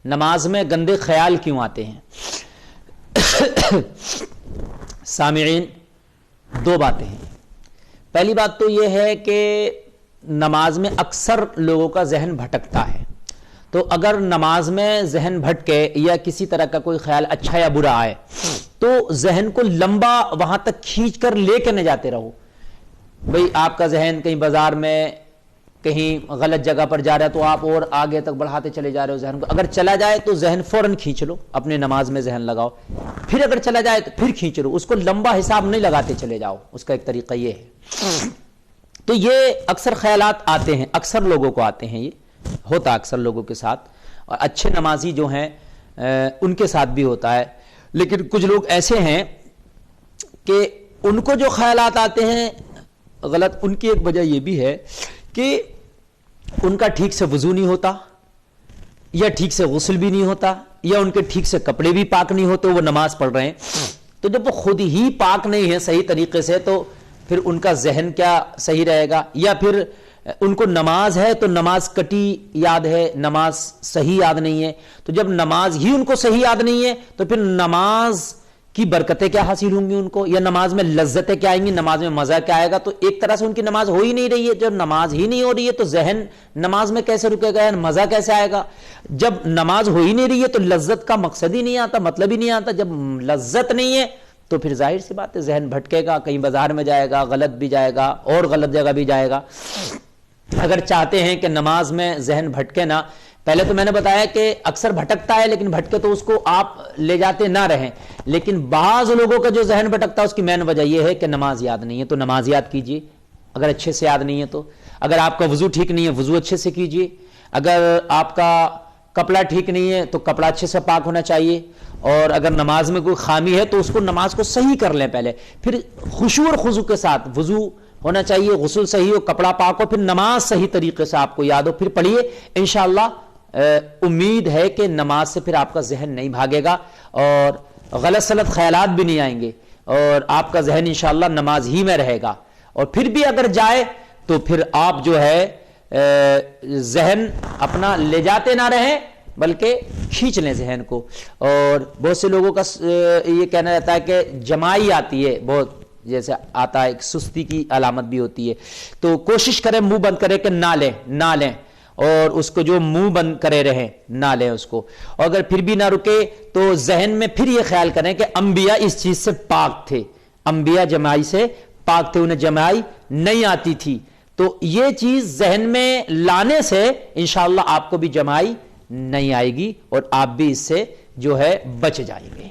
نماز میں گندے خیال کیوں آتے ہیں؟ سامعین، دو باتیں ہیں. پہلی بات تو یہ ہے کہ نماز میں اکثر لوگوں کا ذہن بھٹکتا ہے. تو اگر نماز میں ذہن بھٹکے یا کسی طرح کا کوئی خیال اچھا یا برا آئے تو ذہن کو لمبا وہاں تک کھینچ کر لے کے نہ جاتے رہو. بھئی آپ کا ذہن کہیں بازار میں کہیں غلط جگہ پر جا رہا ہے تو آپ اور آگے تک بڑھاتے چلے جا رہے ہو ذہن کو. اگر چلا جائے تو ذہن فوراً کھینچ لو، اپنے نماز میں ذہن لگاؤ. پھر اگر چلا جائے تو پھر کھینچ لو. اس کو لمبا حساب نہیں لگاتے چلے جاؤ. اس کا ایک طریقہ یہ ہے. تو یہ اکثر خیالات آتے ہیں، اکثر لوگوں کو آتے ہیں. یہ ہوتا اکثر لوگوں کے ساتھ، اور اچھے نمازی جو ہیں ان کے ساتھ بھی ہوتا ہے. لیکن کچھ لوگ ایسے ہیں کہ ان کو جو خیالات آتے ہیں غلط، ان کی ایک وجہ یہ بھی ہے کہ ان کا ٹھیک سے وضو نہیں ہوتا، یا ٹھیک سے غسل بھی نہیں ہوتا، یا ان کے ٹھیک سے کپڑے بھی پاک نہیں ہوتے، وہ نماز پڑھ رہے ہیں. تو جب وہ خود ہی پاک نہیں ہے صحیح طریقے سے تو پھر ان کا ذہن کیا صحیح رہے گا؟ یا پھر ان کو نماز ہے تو نماز کٹی یاد ہے، نماز صحیح یاد نہیں ہے. تو جب نماز ہی ان کو صحیح یاد نہیں ہے تو پھر نماز کی برکتیں کیا حاصل ہوں گی ان کو، یا نماز میں لذتیں کیا آئیں گی، نماز میں مزہ کیا آئے گا؟ تو ایک طرح سے ان کی نماز ہو ہی نہیں رہی ہے. جب نماز ہی نہیں ہو رہی ہے تو ذہن نماز میں کیسے رکے گا، مزہ کیسے آئے گا؟ جب نماز ہو ہی نہیں رہی ہے تو لذت کا مقصد ہی نہیں آتا، مطلب ہی نہیں آتا. جب لذت نہیں ہے تو پھر ظاہر سی بات ہے ذہن بھٹکے گا، کہیں بازار میں جائے گا، غلط بھی جائے گا اور غلط جگہ بھی جائے گا. اگر چاہتے ہیں کہ نماز میں ذہن بھٹکے نہ، پہلے تو میں نے بتایا کہ اکثر بھٹکتا ہے، لیکن بھٹکے تو اس کو آپ لے جاتے نہ رہیں. لیکن بعض لوگوں کا جو ذہن بھٹکتا ہے اس کی مین وجہ یہ ہے کہ نماز یاد نہیں ہے. تو نماز یاد کیجیے اگر اچھے سے یاد نہیں ہے تو. اگر آپ کا وضو ٹھیک نہیں ہے، وضو اچھے سے کیجیے. اگر آپ کا کپڑا ٹھیک نہیں ہے تو کپڑا اچھے سے پاک ہونا چاہیے. اور اگر نماز میں کوئی خامی ہے تو اس کو نماز کو صحیح کر لیں پہلے. پھر خشوع اور خضوع کے ساتھ وضو ہونا چاہیے، غسل صحیح ہو، کپڑا پاک ہو، پھر نماز صحیح طریقے سے آپ کو یاد ہو، پھر پڑھیے. انشاءاللہ امید ہے کہ نماز سے پھر آپ کا ذہن نہیں بھاگے گا اور غلط سلط خیالات بھی نہیں آئیں گے، اور آپ کا ذہن انشاءاللہ نماز ہی میں رہے گا. اور پھر بھی اگر جائے تو پھر آپ جو ہے ذہن اپنا لے جاتے نہ رہیں بلکہ کھینچ لیں ذہن کو. اور بہت سے لوگوں کا یہ کہنا رہتا ہے کہ جمائی آتی ہے، بہت جیسے آتا ہے، ایک سستی کی علامت بھی ہوتی ہے. تو کوشش کریں منہ بند کرے کہ نہ لیں، اور اس کو جو منہ بند کرے رہیں نہ لیں اس کو. اور اگر پھر بھی نہ رکے تو ذہن میں پھر یہ خیال کریں کہ انبیاء اس چیز سے پاک تھے، انبیاء جمائی سے پاک تھے، انہیں جمائی نہیں آتی تھی. تو یہ چیز ذہن میں لانے سے انشاءاللہ آپ کو بھی جمائی نہیں آئے گی اور آپ بھی اس سے جو ہے بچ جائیں گے.